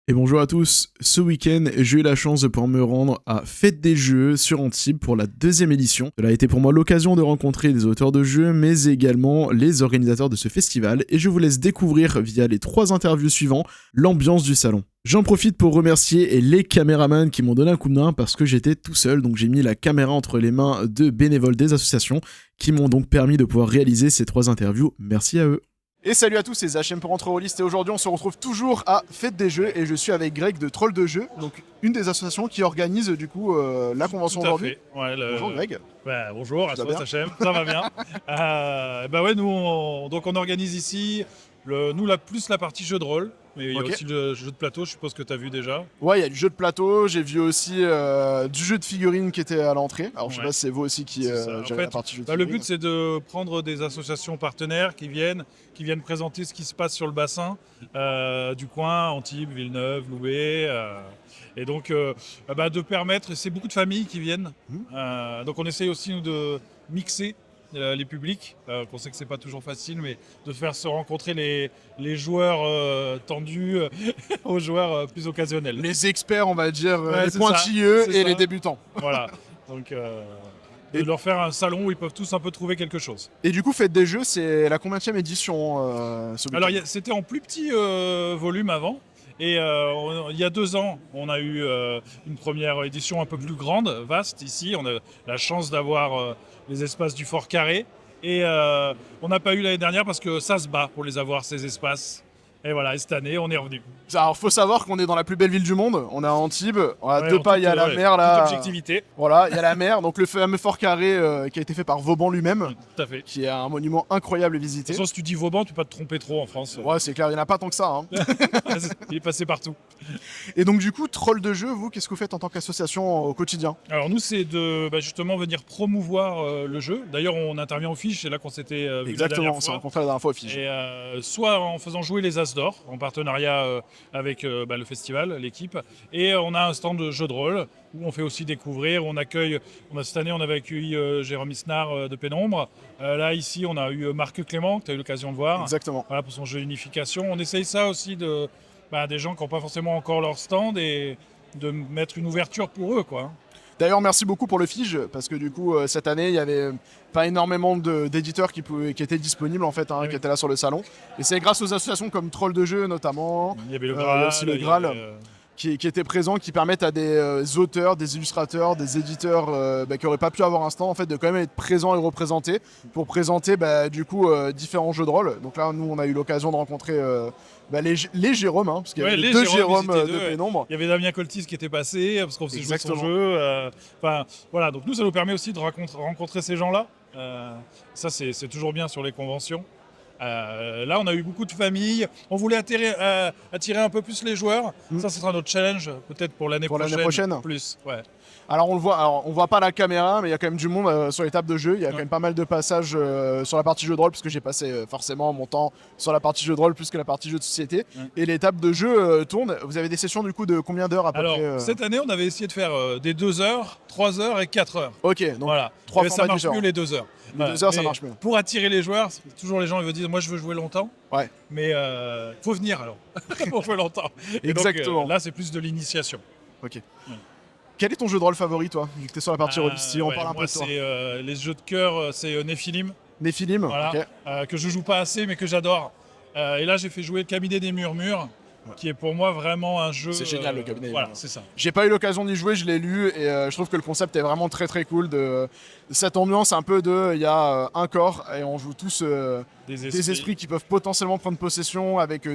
Et bonjour à tous, ce week-end j'ai eu la chance de pouvoir me rendre à Fête des Jeux sur Antibes pour la deuxième édition. Cela a été pour moi l'occasion de rencontrer des auteurs de jeux mais également les organisateurs de ce festival et je vous laisse découvrir via les 3 interviews suivants l'ambiance du salon. J'en profite pour remercier les caméramans qui m'ont donné un coup de main parce que j'étais tout seul, donc j'ai mis la caméra entre les mains de bénévoles des associations qui m'ont donc permis de pouvoir réaliser ces 3 interviews. Merci à eux. Et salut à tous, c'est HM pour Entreroliste et aujourd'hui on se retrouve toujours à Fête des Jeux et je suis avec Greg de Troll de Jeux, donc une des associations qui organise du coup la convention aujourd'hui. Ouais, Bonjour Greg. Bah, bonjour, à Ça toi va HM, ça va bien. Bah ouais, nous on organise ici, plus la partie jeu de rôle, mais il y a Ok. aussi le jeu de plateau, je suppose que tu as vu déjà. Ouais, il y a du jeu de plateau, j'ai vu aussi du jeu de figurines qui était à l'entrée. Alors je sais Ouais. pas si c'est vous aussi qui C'est ça. En gérez la fait, partie jeu de le figurines. but c'est de prendre des associations partenaires qui viennent présenter ce qui se passe sur le bassin du coin, Antibes, Villeneuve, Loubet. Et donc de permettre, c'est beaucoup de familles qui viennent. Donc on essaye aussi nous, de mixer les publics. On sait que c'est pas toujours facile, mais de faire se rencontrer les joueurs tendus aux joueurs plus occasionnels. Les experts on va dire, Ouais, les c'est pointilleux ça, c'est et ça. les débutants. Voilà. Donc de Et- leur faire un salon où ils peuvent tous un peu trouver quelque chose. Et du coup Fête des Jeux c'est la combienième édition ce week-end? Alors c'était en plus petit volume avant. Et il y a 2 ans, on a eu une première édition un peu plus grande, vaste ici. On a la chance d'avoir les espaces du Fort Carré. Et on n'a pas eu l'année dernière parce que ça se bat pour les avoir, ces espaces. Et voilà, et cette année, on est revenu. Alors faut savoir qu'on est dans la plus belle ville du monde, on est à Antibes, on a Ouais, 2 en pas, il y a toute, la ouais, mer toute là. objectivité, Voilà, il y a la mer, donc le fameux Fort Carré qui a été fait par Vauban lui-même, tout à fait. De qui est un monument incroyable à toute visiter. façon, si tu dis Vauban, tu peux pas te tromper trop en France. Ouais, c'est clair, il n'y en a pas tant que ça. Hein. Il est passé partout. Et donc du coup, Troll de Jeux, vous, qu'est-ce que vous faites en tant qu'association au quotidien? Alors nous, c'est de justement venir promouvoir le jeu. D'ailleurs, on intervient aux fiches, c'est là qu'on s'était vu la Exactement, dernière on s'est fois. rencontrés la dernière fois au Fige. Et soit en faisant jouer les As d'Or, en partenariat avec le festival, l'équipe. Et on a un stand de jeux de rôle où on fait aussi découvrir, cette année on avait accueilli Jérôme Isnard de Pénombre. Là ici on a eu Marc Clément, que tu as eu l'occasion de voir. Exactement. Voilà, pour son jeu Unification. On essaye ça aussi des gens qui n'ont pas forcément encore leur stand et de mettre une ouverture pour eux, quoi. D'ailleurs, merci beaucoup pour le Fige, parce que du coup, cette année, il y avait pas énormément d'éditeurs qui étaient disponibles, en fait, Oui. qui étaient là sur le salon. Et c'est grâce aux associations comme Troll de Jeux, notamment, Il y avait le il y a Graal, aussi le il y Graal. avait, qui étaient présents, qui permettent à des auteurs, des illustrateurs, des éditeurs qui n'auraient pas pu avoir un stand, en fait, de quand même être présents et représentés pour présenter du coup différents jeux de rôle. Donc là, nous, on a eu l'occasion de rencontrer les Jérômes, hein, parce qu'il y Ouais, avait les 2 Jérômes, Jérômes ils étaient de deux, ouais. Pénombre. Il y avait Damien Coltis qui était passé parce qu'on faisait jouer son Exactement. jeu. Voilà, donc nous ça nous permet aussi de rencontrer ces gens-là. Ça c'est toujours bien sur les conventions. Là on a eu beaucoup de familles. On voulait attirer un peu plus les joueurs. Ça sera notre challenge peut-être pour l'année Pour prochaine. l'année prochaine. Plus, ouais. Alors on voit pas la caméra, mais il y a quand même du monde sur les tables de jeu. Il y a quand même pas mal de passages sur la partie jeu de rôle, parce que j'ai passé forcément mon temps sur la partie jeu de rôle plus que la partie jeu de société. Et les tables de jeu tournent. Vous avez des sessions du coup de combien d'heures à peu Alors près cette année on avait essayé de faire des 2 heures, 3 heures et 4 heures. Ok, donc Voilà. 3 Mais ça formats marche différents. mieux les 2 heures. Les 2 heures, ça Mais marche mieux. Pour attirer les joueurs, c'est toujours les gens ils veulent dire moi je veux jouer longtemps. Ouais. Mais faut venir alors pour jouer longtemps. Et donc, Exactement. là c'est plus de l'initiation. Ok. Quel est ton jeu de rôle favori, toi, vu que t'es sur la partie rôle? Si on Ouais, parle un peu moi de toi. c'est les jeux de cœur, c'est Néphilim, Néphilim, voilà, ok. que je joue pas assez mais que j'adore. Et là j'ai fait jouer le Cabinet des Murmures, qui est pour moi vraiment un jeu. C'est génial, le Cabinet des Voilà, Murmures. c'est ça. J'ai pas eu l'occasion d'y jouer, je l'ai lu et je trouve que le concept est vraiment très très cool. De cette ambiance un peu il y a un corps et on joue tous des esprits qui peuvent potentiellement prendre possession avec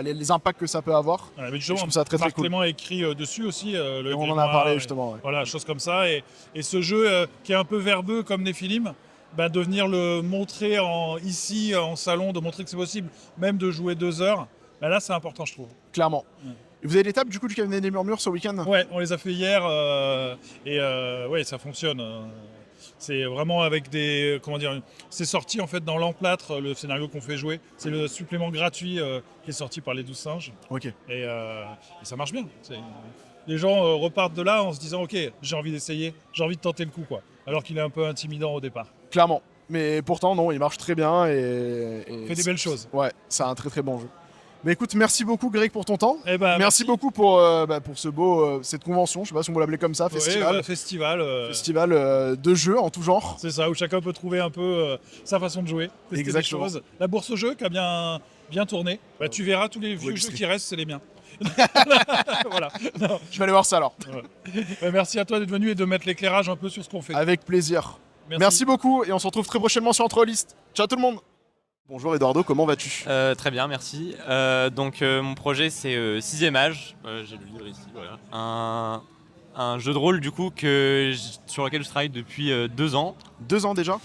les impacts que ça peut avoir. Voilà, mais Je justement, trouve ça très, très Marc cool. Clément a écrit dessus aussi. Le Et on en a grimoire, parlé justement. Ouais. Voilà, choses comme ça. Et ce jeu qui est un peu verbeux comme Néphilim, de venir le montrer ici en salon, de montrer que c'est possible, même de jouer 2 heures, là c'est important je trouve. Clairement. Ouais. Et vous avez les tables du coup du Cabinet des Murmures ce week-end? Ouais, on les a fait hier et ouais, ça fonctionne. C'est vraiment avec c'est sorti en fait dans l'emplâtre, le scénario qu'on fait jouer. C'est le supplément gratuit qui est sorti par les 12 singes. Ok. Et ça marche bien. Les gens repartent de là en se disant ok, j'ai envie d'essayer, j'ai envie de tenter le coup, quoi. Alors qu'il est un peu intimidant au départ. Clairement. Mais pourtant non, il marche très bien et Fait des belles choses. Ouais, c'est un très très bon jeu. Mais écoute, merci beaucoup Greg pour ton temps. Eh ben, Merci beaucoup pour cette convention, je sais pas si on peut l'appeler comme ça, festival. Ouais, festival. Festival de jeux en tout genre. C'est ça, où chacun peut trouver un peu sa façon de jouer, tester des Exactement. choses. La bourse au jeu qui a bien tourné. Bah, tu verras tous les vieux Oui, jeux qui restent, c'est les miens. Voilà. Non. Je vais aller voir ça alors. Bah, merci à toi d'être venu et de mettre l'éclairage un peu sur ce qu'on fait. Avec plaisir. Merci beaucoup et on se retrouve très prochainement sur Entrelist. Ciao tout le monde. Bonjour Eduardo, comment vas-tu? Très bien, merci. Mon projet c'est 6ème âge, j'ai le livre ici, voilà. Un jeu de rôle du coup sur lequel je travaille depuis 2 ans. 2 ans déjà?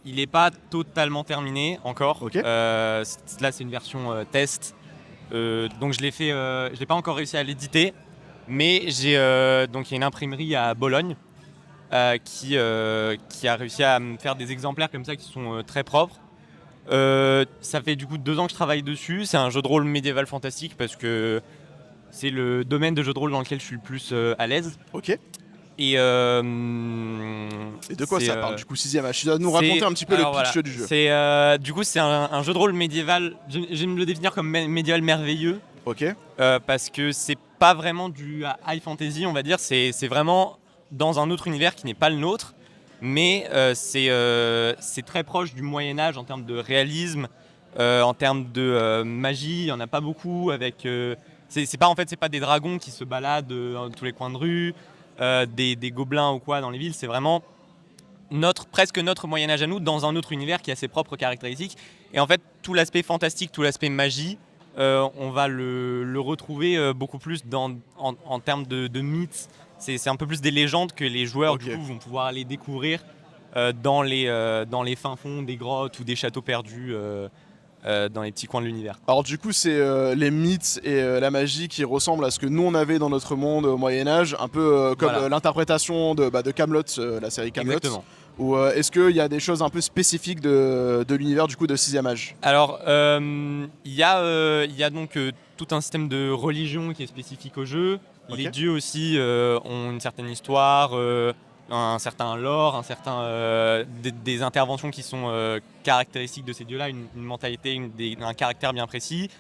Il n'est pas totalement terminé encore. Ok. Là c'est une version test, donc je l'ai pas encore réussi à l'éditer, mais il y a une imprimerie à Bologne qui a réussi à me faire des exemplaires comme ça qui sont très propres. Ça fait du coup 2 ans que je travaille dessus. C'est un jeu de rôle médiéval fantastique parce que c'est le domaine de jeu de rôle dans lequel je suis le plus à l'aise. Ok. Et de quoi ça parle du coup 6ème âge? Tu dois nous raconter un petit peu le pitch du jeu. C'est un jeu de rôle médiéval. J'aime le définir comme médiéval merveilleux. Ok. Parce que c'est pas vraiment du high fantasy, on va dire. C'est vraiment dans un autre univers qui n'est pas le nôtre. Mais c'est très proche du Moyen-Âge en termes de réalisme, en termes de magie. Il n'y en a pas beaucoup. C'est pas des dragons qui se baladent dans tous les coins de rue, des gobelins ou quoi dans les villes. C'est vraiment presque notre Moyen-Âge à nous, dans un autre univers qui a ses propres caractéristiques. Et en fait, tout l'aspect fantastique, tout l'aspect magie, on va le retrouver beaucoup plus en termes de mythes. C'est un peu plus des légendes que les joueurs du coup, vont pouvoir aller découvrir dans les fins fonds des grottes ou des châteaux perdus dans les petits coins de l'univers. Alors du coup c'est les mythes et la magie qui ressemblent à ce que nous on avait dans notre monde au Moyen-Âge, un peu comme l'interprétation de Camelot, la série Camelot. Exactement. Ou est-ce qu'il y a des choses un peu spécifiques de l'univers du coup de 6ème âge? Alors il y a donc tout un système de religion qui est spécifique au jeu. Okay. Les dieux aussi ont une certaine histoire, un certain lore, des interventions qui sont caractéristiques de ces dieux-là, une mentalité, un caractère bien précis.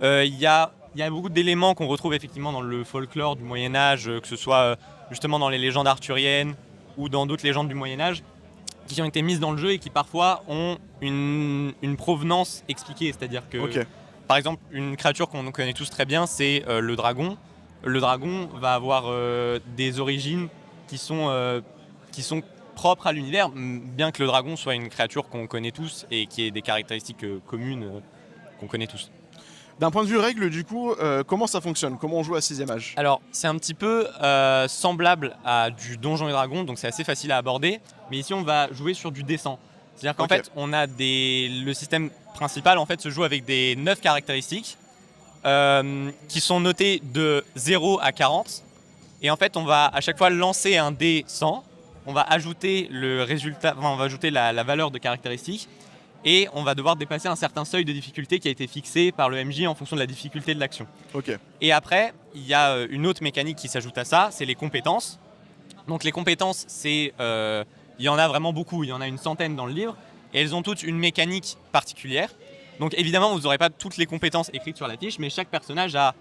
Il y a beaucoup d'éléments qu'on retrouve effectivement dans le folklore du Moyen-Âge, que ce soit justement dans les légendes arthuriennes ou dans d'autres légendes du Moyen-Âge, qui ont été mises dans le jeu et qui parfois ont une provenance expliquée. C'est-à-dire que, par exemple, une créature qu'on connaît tous très bien, c'est le dragon. Le dragon va avoir des origines qui sont propres à l'univers, bien que le dragon soit une créature qu'on connaît tous et qui ait des caractéristiques communes qu'on connaît tous. D'un point de vue règle, du coup, comment ça fonctionne? Comment on joue à 6ème âge? Alors, c'est un petit peu semblable à du Donjons et Dragons, donc c'est assez facile à aborder. Mais ici, on va jouer sur du descent. C'est-à-dire qu'en fait, on a le système principal en fait, se joue avec des 9 caractéristiques qui sont notées de 0 à 40. Et en fait, on va à chaque fois lancer un dé 100. On va ajouter le résultat, on va ajouter la valeur de caractéristique. Et on va devoir dépasser un certain seuil de difficulté qui a été fixé par le MJ en fonction de la difficulté de l'action. Et après, il y a une autre mécanique qui s'ajoute à ça, c'est les compétences. Donc les compétences, il y en a vraiment beaucoup, il y en a une centaine dans le livre, et elles ont toutes une mécanique particulière. Donc évidemment, vous n'aurez pas toutes les compétences écrites sur la fiche, mais chaque personnage a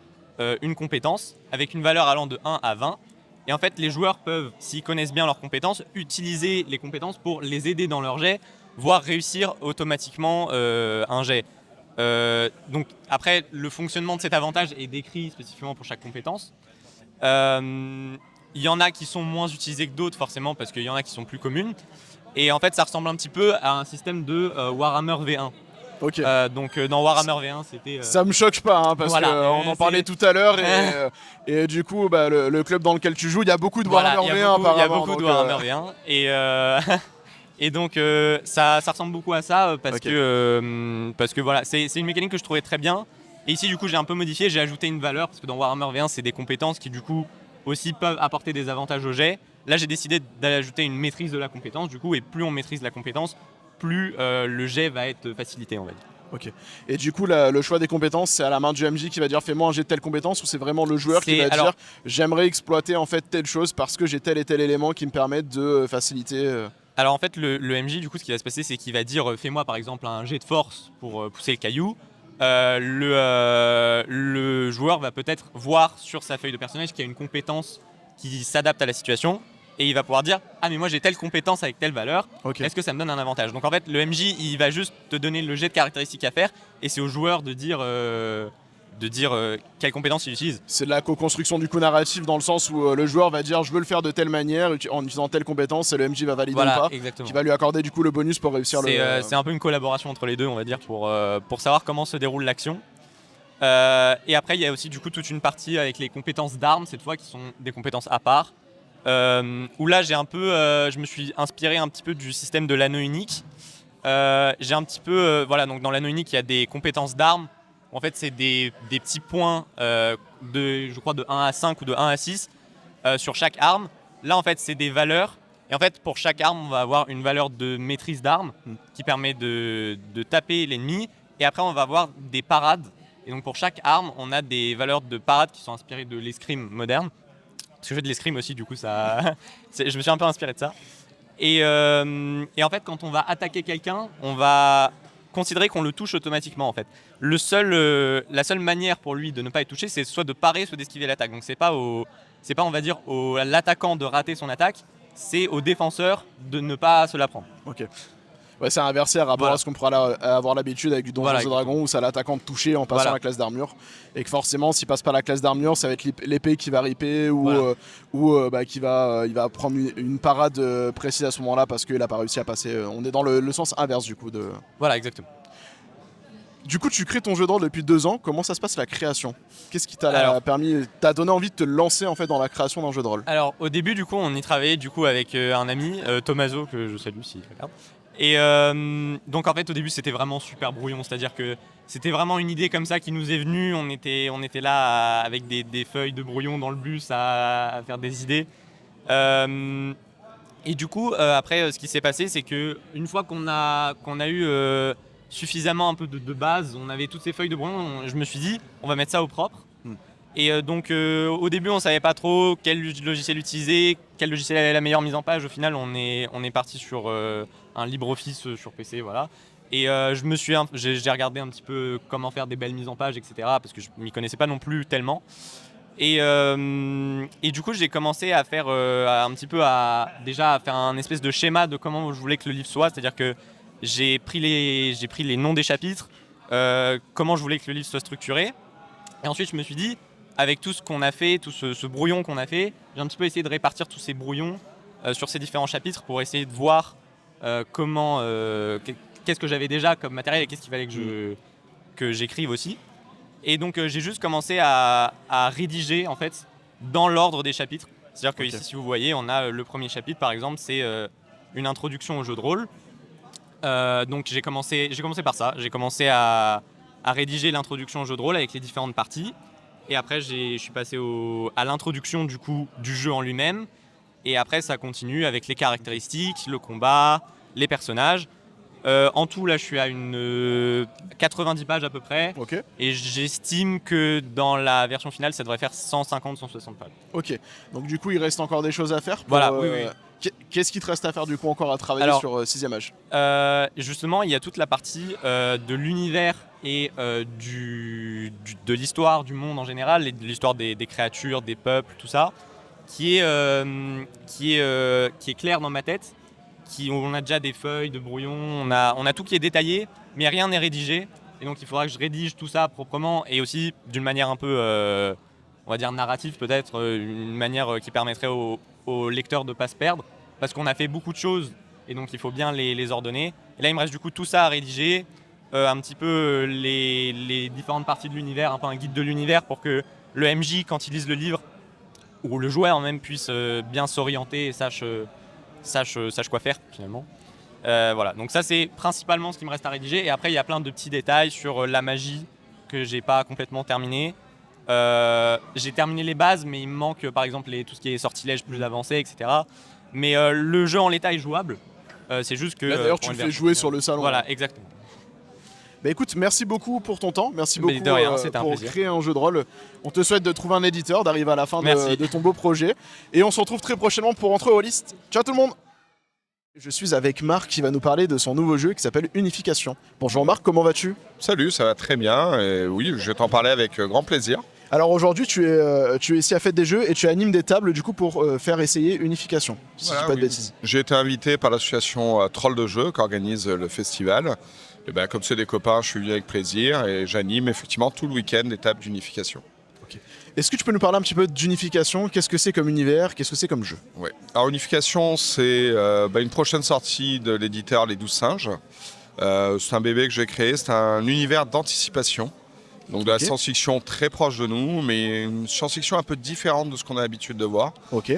une compétence avec une valeur allant de 1 à 20. Et en fait, les joueurs peuvent, s'ils connaissent bien leurs compétences, utiliser les compétences pour les aider dans leur jet, voire réussir automatiquement un jet. Donc après, le fonctionnement de cet avantage est décrit spécifiquement pour chaque compétence. Il y en a qui sont moins utilisés que d'autres forcément parce qu'il y en a qui sont plus communes. Et en fait, ça ressemble un petit peu à un système de Warhammer V1. Donc dans Warhammer V1, c'était... Ça me choque pas, hein, parce qu'on en parlait tout à l'heure et du coup, le club dans lequel tu joues, il y a beaucoup de Warhammer V1 apparemment. Il y a beaucoup de Warhammer V1 et donc ça ressemble beaucoup à ça parce que voilà, c'est une mécanique que je trouvais très bien. Et ici, du coup, j'ai un peu modifié, j'ai ajouté une valeur parce que dans Warhammer V1, c'est des compétences qui du coup aussi peuvent apporter des avantages au jet. Là, j'ai décidé d'ajouter une maîtrise de la compétence, du coup, et plus on maîtrise la compétence, plus le jet va être facilité, on va dire. Et du coup, le choix des compétences, c'est à la main du MJ qui va dire fais-moi un jet de telle compétence, ou c'est vraiment le joueur qui va dire j'aimerais exploiter en fait telle chose parce que j'ai tel et tel élément qui me permettent de faciliter. Alors en fait, le MJ, du coup, ce qui va se passer, c'est qu'il va dire fais-moi par exemple un jet de force pour pousser le caillou. le joueur va peut-être voir sur sa feuille de personnage qu'il y a une compétence qui s'adapte à la situation et il va pouvoir dire « Ah mais moi j'ai telle compétence avec telle valeur, est-ce que ça me donne un avantage ?» Donc en fait le MJ il va juste te donner le jet de caractéristiques à faire et c'est au joueur de dire quelle compétence il utilise. C'est de la co-construction du coup narratif dans le sens où le joueur va dire je veux le faire de telle manière en utilisant telle compétence et le MJ va valider ou pas, exactement. qui va lui accorder du coup le bonus pour réussir C'est un peu une collaboration entre les deux on va dire pour savoir comment se déroule l'action. Et après il y a aussi du coup toute une partie avec les compétences d'armes cette fois qui sont des compétences à part où là j'ai un peu je me suis inspiré un petit peu du système de l'anneau unique. J'ai un petit peu donc dans l'anneau unique il y a des compétences d'armes. En fait, c'est des petits points je crois de 1 à 5 ou de 1 à 6 sur chaque arme. Là, en fait, c'est des valeurs. Et en fait, pour chaque arme, on va avoir une valeur de maîtrise d'arme qui permet de taper l'ennemi. Et après, on va avoir des parades. Et donc, pour chaque arme, on a des valeurs de parade qui sont inspirées de l'escrime moderne. Parce que je fais de l'escrime aussi, du coup, je me suis un peu inspiré de ça. Et en fait, quand on va attaquer quelqu'un, on va considérer qu'on le touche automatiquement en fait. La seule manière pour lui de ne pas être touché, c'est soit de parer, soit d'esquiver l'attaque. Donc c'est pas on va dire à l'attaquant de rater son attaque, c'est au défenseur de ne pas se la prendre. Ok. Ouais, c'est inversé à rapport à ce qu'on pourra avoir l'habitude avec du Donjons et Dragons où c'est à l'attaquant de toucher en passant la classe d'armure et que forcément s'il passe pas la classe d'armure ça va être l'épée qui va ripper ou il va prendre une parade précise à ce moment là parce qu'il a pas réussi à passer. On est dans le sens inverse du coup de... Voilà exactement. Du coup tu crées ton jeu de rôle depuis 2 ans, comment ça se passe la création? Qu'est-ce qui t'a donné envie de te lancer en fait dans la création d'un jeu de rôle? Alors au début du coup on y travaillait du coup avec un ami, Tommaso que je salue s'il regarde. Et donc en fait au début c'était vraiment super brouillon, c'est-à-dire que c'était vraiment une idée comme ça qui nous est venue, on était là avec des feuilles de brouillon dans le bus à faire des idées. Et du coup après ce qui s'est passé c'est qu'une fois qu'on a eu suffisamment un peu de base, on avait toutes ces feuilles de brouillon, je me suis dit on va mettre ça au propre. Et donc au début on savait pas trop quel logiciel utiliser, quel logiciel avait la meilleure mise en page. Au final on est parti sur un LibreOffice sur PC, voilà. Et j'ai regardé un petit peu comment faire des belles mises en page, etc. Parce que je m'y connaissais pas non plus tellement. Et du coup j'ai commencé à faire déjà à faire un espèce de schéma de comment je voulais que le livre soit, c'est-à-dire que j'ai pris les noms des chapitres, comment je voulais que le livre soit structuré. Et ensuite je me suis dit, avec tout ce qu'on a fait, tout ce brouillon qu'on a fait, j'ai un petit peu essayé de répartir tous ces brouillons sur ces différents chapitres pour essayer de voir qu'est-ce que j'avais déjà comme matériel et qu'est-ce qu'il fallait que j'écrive aussi. Et donc j'ai juste commencé à rédiger en fait dans l'ordre des chapitres. C'est-à-dire que ici si vous voyez, on a le premier chapitre par exemple, c'est une introduction au jeu de rôle. Donc j'ai commencé par ça, j'ai commencé à rédiger l'introduction au jeu de rôle avec les différentes parties. Et après, je suis passé à l'introduction du coup du jeu en lui-même. Et après, ça continue avec les caractéristiques, le combat, les personnages. En tout, là, je suis à 90 pages à peu près. Okay. Et j'estime que dans la version finale, ça devrait faire 150-160 pages. Ok. Donc du coup, il reste encore des choses à faire. Voilà, oui. Qu'est-ce qui te reste à faire du coup encore à travailler sur 6ème âge? Justement, il y a toute la partie de l'univers et de l'histoire du monde en général, et de l'histoire des créatures, des peuples, tout ça, qui est clair dans ma tête. On a déjà des feuilles de brouillon, on a tout qui est détaillé, mais rien n'est rédigé. Et donc il faudra que je rédige tout ça proprement et aussi d'une manière un peu, on va dire narrative peut-être, une manière qui permettrait aux lecteurs de ne pas se perdre, parce qu'on a fait beaucoup de choses et donc il faut bien les ordonner. Et là il me reste du coup tout ça à rédiger, un petit peu les différentes parties de l'univers, un peu un guide de l'univers pour que le MJ quand il lise le livre, ou le joueur même puisse bien s'orienter et sache quoi faire finalement. Voilà, donc ça c'est principalement ce qui me reste à rédiger. Et après il y a plein de petits détails sur la magie que j'ai pas complètement terminé. J'ai terminé les bases, mais il me manque par exemple tout ce qui est sortilège plus avancé, etc. Mais le jeu en l'état est jouable. C'est juste que. Là d'ailleurs tu le fais jouer sur le salon. Voilà, exactement. Bah écoute, merci beaucoup pour ton temps, merci beaucoup pour créer un jeu de rôle. On te souhaite de trouver un éditeur, d'arriver à la fin de ton beau projet. Et on se retrouve très prochainement pour rentrer aux listes. Ciao tout le monde! Je suis avec Marc qui va nous parler de son nouveau jeu qui s'appelle Unification. Bonjour Marc, comment vas-tu? Salut, ça va très bien. Et oui, je vais t'en parler avec grand plaisir. Alors aujourd'hui tu es ici à Fête des Jeux et tu animes des tables du coup pour faire essayer Unification, si je dis pas de bêtises. J'ai été invité par l'association Troll de Jeux qui organise le festival. Et ben, comme c'est des copains, je suis venu avec plaisir et j'anime effectivement tout le week-end des tables d'unification. Est-ce que tu peux nous parler un petit peu d'Unification? Qu'est-ce que c'est comme univers? Qu'est-ce que c'est comme jeu? Ouais. Alors Unification, c'est une prochaine sortie de l'éditeur Les 12 Singes. C'est un bébé que j'ai créé, c'est un univers d'anticipation. Donc de la science-fiction très proche de nous, mais une science-fiction un peu différente de ce qu'on a l'habitude de voir. Ok.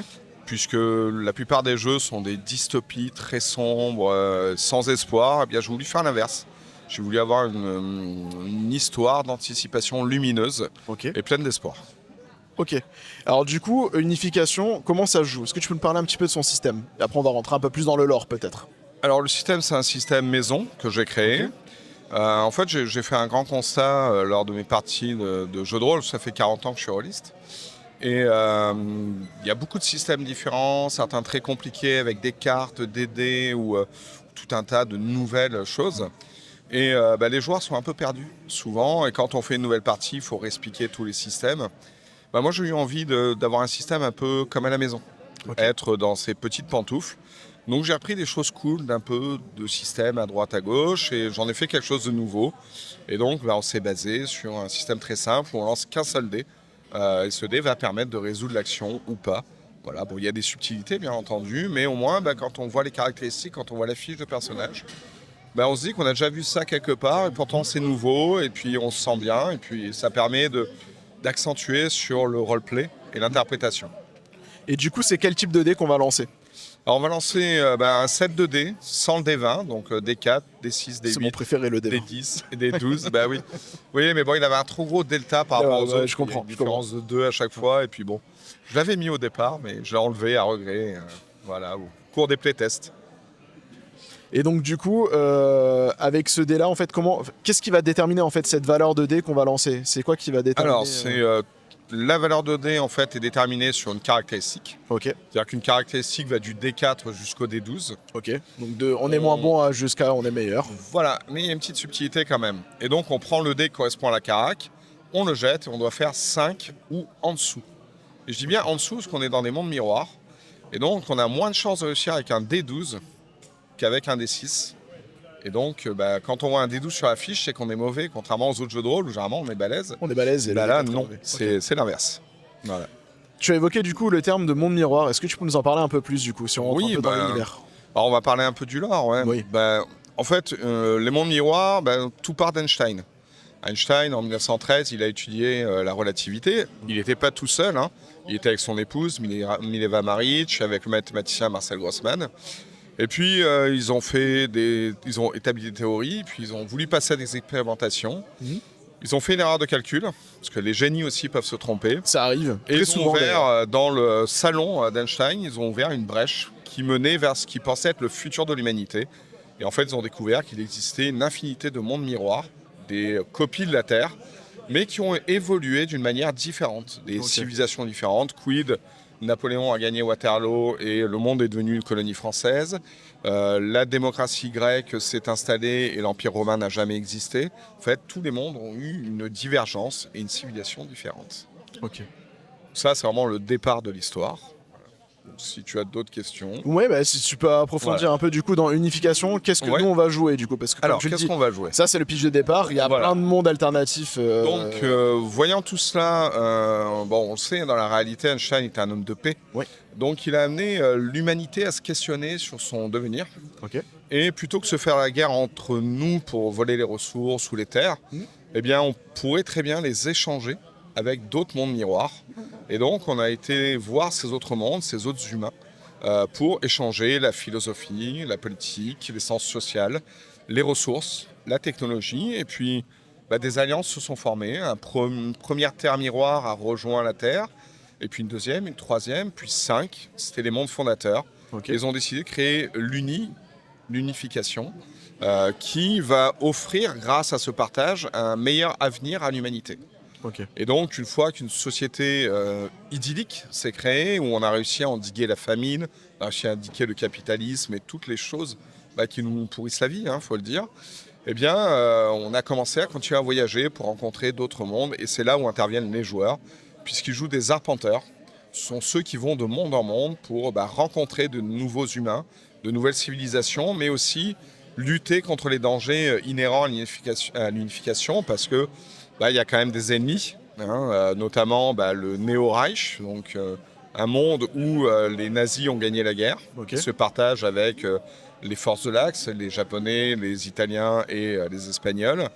Puisque la plupart des jeux sont des dystopies très sombres, sans espoir, eh bien j'ai voulu faire l'inverse. J'ai voulu avoir une histoire d'anticipation lumineuse et pleine d'espoir. Ok. Alors du coup, Unification, comment ça se joue? Est-ce que tu peux me parler un petit peu de son système? Et après on va rentrer un peu plus dans le lore peut-être. Alors le système, c'est un système maison que j'ai créé. En fait, j'ai fait un grand constat lors de mes parties de jeux de rôle. Ça fait 40 ans que je suis rôliste. Et il y a beaucoup de systèmes différents, certains très compliqués avec des cartes, des dés ou tout un tas de nouvelles choses. Et les joueurs sont un peu perdus souvent. Et quand on fait une nouvelle partie, il faut réexpliquer tous les systèmes. Moi, j'ai eu envie d'avoir un système un peu comme à la maison, être dans ces petites pantoufles. Donc j'ai appris des choses cool d'un peu de système à droite à gauche et j'en ai fait quelque chose de nouveau. Et donc on s'est basé sur un système très simple où on lance qu'un seul dé. Et ce dé va permettre de résoudre l'action ou pas. Voilà, bon, il y a des subtilités bien entendu, mais au moins quand on voit les caractéristiques, quand on voit la fiche de personnage, on se dit qu'on a déjà vu ça quelque part et pourtant c'est nouveau et puis on se sent bien et puis ça permet d'accentuer sur le roleplay et l'interprétation. Et du coup, c'est quel type de dé qu'on va lancer? Alors on va lancer un set de dés sans le D20, donc D4, D6, D8, C'est mon préféré, le D20. D10 et D12. Oui. Oui, mais bon, il avait un trop gros delta par rapport aux autres. Je comprends. Il y a une différence de 2 à chaque fois. Et puis bon, je l'avais mis au départ, mais je l'ai enlevé à regret. Au cours des playtests. Et donc du coup, avec ce dé-là, en fait, qu'est-ce qui va déterminer en fait cette valeur de dé qu'on va lancer? C'est quoi qui va déterminer? Alors la valeur de dé en fait est déterminée sur une caractéristique. Ok. C'est-à-dire qu'une caractéristique va du D4 jusqu'au D12. Ok. Donc on est moins bon jusqu'à on est meilleur. Voilà, mais il y a une petite subtilité quand même. Et donc on prend le dé qui correspond à la carac, on le jette et on doit faire 5 ou en dessous. Et je dis bien en dessous parce qu'on est dans des mondes miroirs. Et donc on a moins de chances de réussir avec un D12 qu'avec un D6. Et donc, quand on voit un D12 sur la fiche, c'est qu'on est mauvais, contrairement aux autres jeux de rôle où généralement on est balèze. On est balèze et là, non, c'est l'inverse. Voilà. Tu as évoqué du coup le terme de monde miroir. Est-ce que tu peux nous en parler un peu plus du coup, si on rentre un peu dans l'univers? Alors, on va parler un peu du lore, ouais. Oui. En fait, les mondes miroirs, tout part d'Einstein. Einstein, en 1913, il a étudié la relativité. Il n'était pas tout seul, hein. Il était avec son épouse, Mileva Maric, avec le mathématicien Marcel Grossman. Et puis, ils ont établi des théories, puis ils ont voulu passer à des expérimentations. Ils ont fait une erreur de calcul, parce que les génies aussi peuvent se tromper. Ça arrive. Et ils ont ouvert, dans le salon d'Einstein, ils ont ouvert une brèche qui menait vers ce qu'ils pensaient être le futur de l'humanité. Et en fait, ils ont découvert qu'il existait une infinité de mondes miroirs, des copies de la Terre, mais qui ont évolué d'une manière différente, des civilisations différentes. Quid Napoléon a gagné Waterloo et le monde est devenu une colonie française. La démocratie grecque s'est installée et l'Empire romain n'a jamais existé. En fait, tous les mondes ont eu une divergence et une civilisation différente. Ok. Ça, c'est vraiment le départ de l'histoire. Donc, si tu as d'autres questions. Ouais, si tu peux approfondir un peu du coup dans Unification, qu'est-ce que nous on va jouer du coup? Parce que alors, qu'est-ce qu'on va jouer? Ça, c'est le pitch de départ. Il y a plein de mondes alternatifs. Donc, voyant tout cela, on le sait, dans la réalité, Einstein était un homme de paix. Oui. Donc, il a amené l'humanité à se questionner sur son devenir. Ok. Et plutôt que de se faire la guerre entre nous pour voler les ressources ou les terres, eh bien, on pourrait très bien les échanger avec d'autres mondes miroirs. Et donc, on a été voir ces autres mondes, ces autres humains, pour échanger la philosophie, la politique, les sciences sociales, les ressources, la technologie. Et puis, des alliances se sont formées. Une première terre miroir a rejoint la Terre, et puis une deuxième, une troisième, puis 5. C'était les mondes fondateurs. Okay. Ils ont décidé de créer l'unification, qui va offrir, grâce à ce partage, un meilleur avenir à l'humanité. Ok. Et donc, une fois qu'une société idyllique s'est créée, où on a réussi à endiguer la famine, on a réussi à endiguer le capitalisme et toutes les choses qui nous pourrissent la vie, faut le dire, eh bien, on a commencé à continuer à voyager pour rencontrer d'autres mondes. Et c'est là où interviennent les joueurs, puisqu'ils jouent des arpenteurs. Ce sont ceux qui vont de monde en monde pour rencontrer de nouveaux humains, de nouvelles civilisations, mais aussi lutter contre les dangers inhérents à l'unification, parce que il y a quand même des ennemis, notamment le Néo-Reich, donc un monde où les nazis ont gagné la guerre, qui se partagent avec les forces de l'Axe, les Japonais, les Italiens et les Espagnols.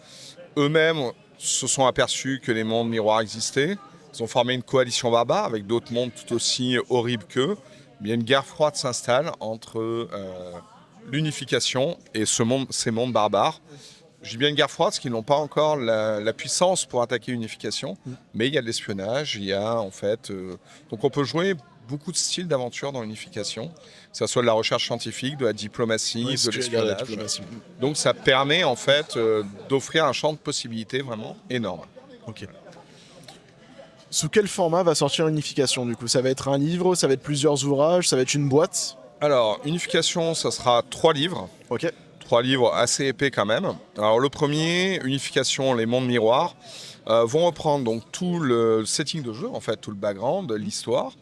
Eux-mêmes se sont aperçus que les mondes miroirs existaient. Ils ont formé une coalition barbare avec d'autres mondes tout aussi horribles qu'eux. Il y a une guerre froide s'installe entre l'unification et ces mondes barbares. Je dis bien une guerre froide parce qu'ils n'ont pas encore la puissance pour attaquer l'unification, mais il y a de l'espionnage, il y a en fait... donc on peut jouer beaucoup de styles d'aventure dans l'unification, que ce soit de la recherche scientifique, de la diplomatie, de l'espionnage. Donc ça permet en fait d'offrir un champ de possibilités vraiment énorme. Ok. Sous quel format va sortir Unification du coup? Ça va être un livre, ça va être plusieurs ouvrages, ça va être une boîte? Alors, Unification, ça sera 3 livres. Ok. 3 livres assez épais quand même. Alors le premier, Unification, les mondes miroirs, vont reprendre donc tout le setting de jeu, en fait, tout le background, l'histoire,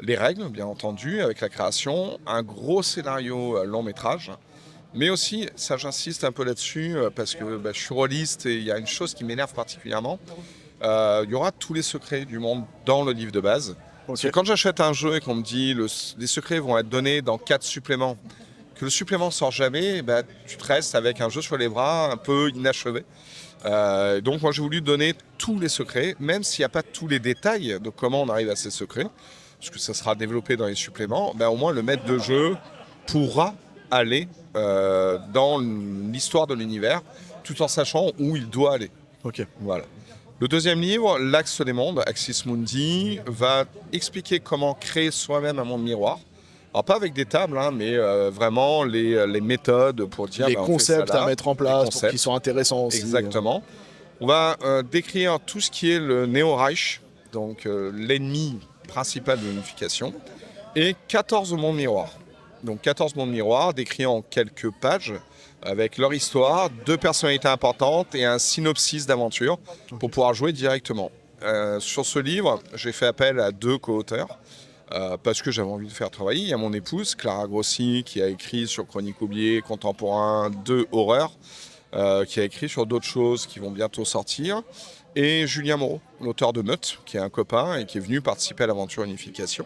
les règles bien entendu, avec la création, un gros scénario long métrage. Mais aussi, ça j'insiste un peu là-dessus, parce que je suis rôliste et il y a une chose qui m'énerve particulièrement. Il y aura tous les secrets du monde dans le livre de base. Parce que quand j'achète un jeu et qu'on me dit les secrets vont être donnés dans 4 suppléments, que le supplément sort jamais, tu te restes avec un jeu sur les bras un peu inachevé. Donc moi j'ai voulu donner tous les secrets, même s'il n'y a pas tous les détails de comment on arrive à ces secrets, parce que ça sera développé dans les suppléments, au moins le maître de jeu pourra aller dans l'histoire de l'univers, tout en sachant où il doit aller. Ok. Voilà. Le deuxième livre, L'Axe des mondes, Axis Mundi, va expliquer comment créer soi-même un monde miroir. Alors pas avec des tables, mais vraiment les méthodes pour dire... les concepts à mettre en place pour qu'ils soient intéressants aussi. Exactement. On va décrire tout ce qui est le Néo-Reich, donc l'ennemi principal de l'unification, et 14 mondes miroirs. Donc 14 mondes miroirs décrits en quelques pages, avec leur histoire, 2 personnalités importantes et un synopsis d'aventure pour pouvoir jouer directement. Sur ce livre, j'ai fait appel à 2 co-auteurs parce que j'avais envie de faire travailler. Il y a mon épouse, Clara Grossi, qui a écrit sur Chroniques oubliées, Contemporain, 2 horreurs, qui a écrit sur d'autres choses qui vont bientôt sortir. Et Julien Moreau, l'auteur de Meute, qui est un copain et qui est venu participer à l'aventure Unification.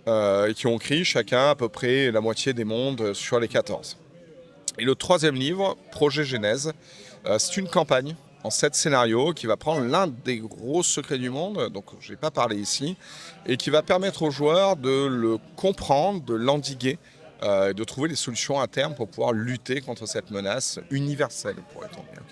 Et qui ont écrit chacun à peu près la moitié des mondes sur les 14. Et le 3e livre, Projet Genèse, c'est une campagne en 7 scénarios qui va prendre l'un des gros secrets du monde, donc je ne vais pas parler ici, et qui va permettre aux joueurs de le comprendre, de l'endiguer, de trouver des solutions à terme pour pouvoir lutter contre cette menace universelle, pourrait-on dire.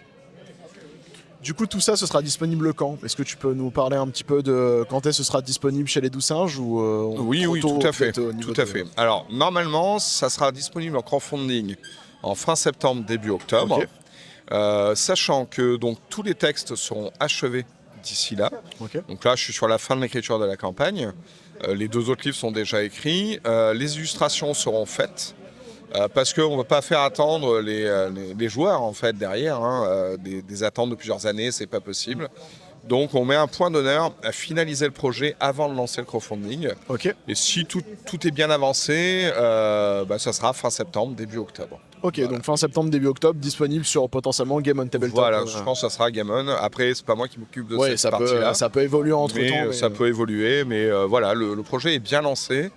Du coup, tout ça, ce sera disponible quand? Est-ce que tu peux nous parler un petit peu de quand est-ce que ce sera disponible chez les Doux Singes ou Oui, tout à fait. Alors, normalement, ça sera disponible en crowdfunding en fin septembre, début octobre. Sachant que donc, tous les textes seront achevés d'ici là. Donc là, je suis sur la fin de l'écriture de la campagne. Les 2 autres livres sont déjà écrits. Les illustrations seront faites. Parce qu'on ne va pas faire attendre les joueurs en fait derrière, des attentes de plusieurs années, c'est pas possible. Donc on met un point d'honneur à finaliser le projet avant de lancer le crowdfunding. Et si tout est bien avancé, ça sera fin septembre, début octobre. Voilà. Donc fin septembre, début octobre, disponible sur potentiellement Game on Tabletop. Voilà, je pense que ça sera Game On. Après, c'est pas moi qui m'occupe de cette partie-là. Ça peut évoluer entre-temps. Mais ça peut évoluer, mais voilà, le projet est bien lancé.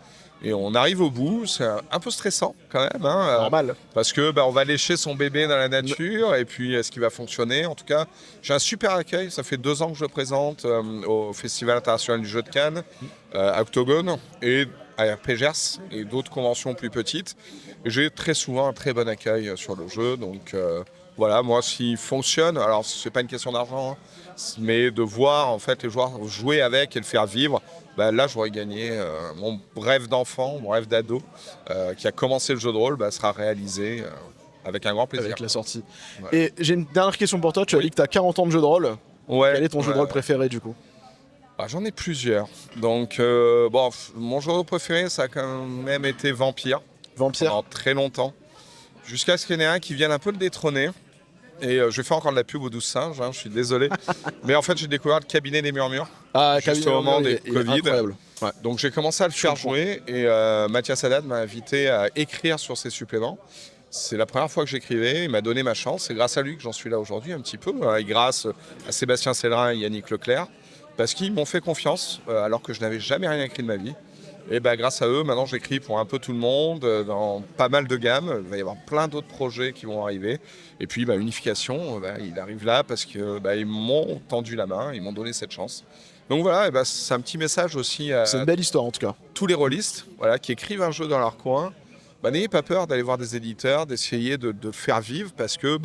Et on arrive au bout, c'est un peu stressant quand même. Normal. Parce que on va lécher son bébé dans la nature et puis est-ce qu'il va fonctionner? En tout cas, j'ai un super accueil. Ça fait 2 ans que je le présente au Festival international du jeu de Cannes, à Octogone et à RPG Gers et d'autres conventions plus petites. Et j'ai très souvent un très bon accueil sur le jeu. Donc voilà, moi s'il fonctionne, alors c'est pas une question d'argent, mais de voir en fait les joueurs jouer avec et le faire vivre. Là, j'aurais gagné mon rêve d'enfant, mon rêve d'ado, qui a commencé le jeu de rôle, sera réalisé avec un grand plaisir. Avec la sortie. Voilà. Et j'ai une dernière question pour toi. Tu as dit que tu as 40 ans de jeu de rôle. Ouais. Quel est ton jeu de rôle préféré du coup? J'en ai plusieurs. Donc, mon jeu de rôle préféré, ça a quand même été Vampire. Vampire. Pendant très longtemps. Jusqu'à ce qu'il y en ait un qui vienne un peu le détrôner. Et je vais faire encore de la pub aux 12 singes, je suis désolé. Mais en fait, j'ai découvert le cabinet des murmures. Juste au moment des Covid. Incroyable. Ouais. Donc j'ai commencé à le faire jouer et Mathias Haddad m'a invité à écrire sur ses suppléments. C'est la première fois que j'écrivais, il m'a donné ma chance. C'est grâce à lui que j'en suis là aujourd'hui un petit peu, et grâce à Sébastien Célerin et Yannick Leclerc, parce qu'ils m'ont fait confiance alors que je n'avais jamais rien écrit de ma vie. Et grâce à eux, maintenant j'écris pour un peu tout le monde, dans pas mal de gammes. Il va y avoir plein d'autres projets qui vont arriver. Et puis Unification, il arrive là parce que ils m'ont tendu la main, ils m'ont donné cette chance. Donc voilà, c'est un petit message aussi à C'est une belle histoire en tout cas. tous les rôlistes qui écrivent un jeu dans leur coin. N'ayez pas peur d'aller voir des éditeurs, d'essayer de faire vivre parce que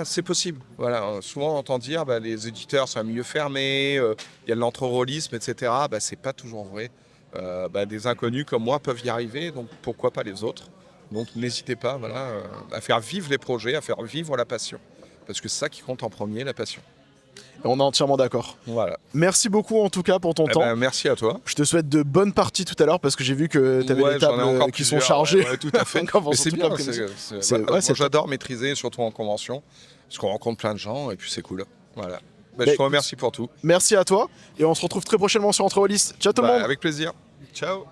c'est possible. Voilà, souvent on entend dire les éditeurs sont un milieu fermé, il y a de l'entre-rôlisme, etc. C'est pas toujours vrai. Des inconnus comme moi peuvent y arriver, donc pourquoi pas les autres. Donc n'hésitez pas à faire vivre les projets, à faire vivre la passion. Parce que c'est ça qui compte en premier, la passion. Et on est entièrement d'accord. Voilà. Merci beaucoup en tout cas pour ton temps. Merci à toi. Je te souhaite de bonnes parties tout à l'heure parce que j'ai vu que tu avais des j'en ai encore tables qui sont plusieurs, chargées. ouais, tout à fait. Encore Mais c'est toute bien, l'après-midi. moi, j'adore maîtriser, surtout en convention, parce qu'on rencontre plein de gens et puis c'est cool. Voilà. Je te remercie pour tout. Merci à toi et on se retrouve très prochainement sur Entre Rôlistes. Ciao tout le monde. Avec plaisir. Ciao.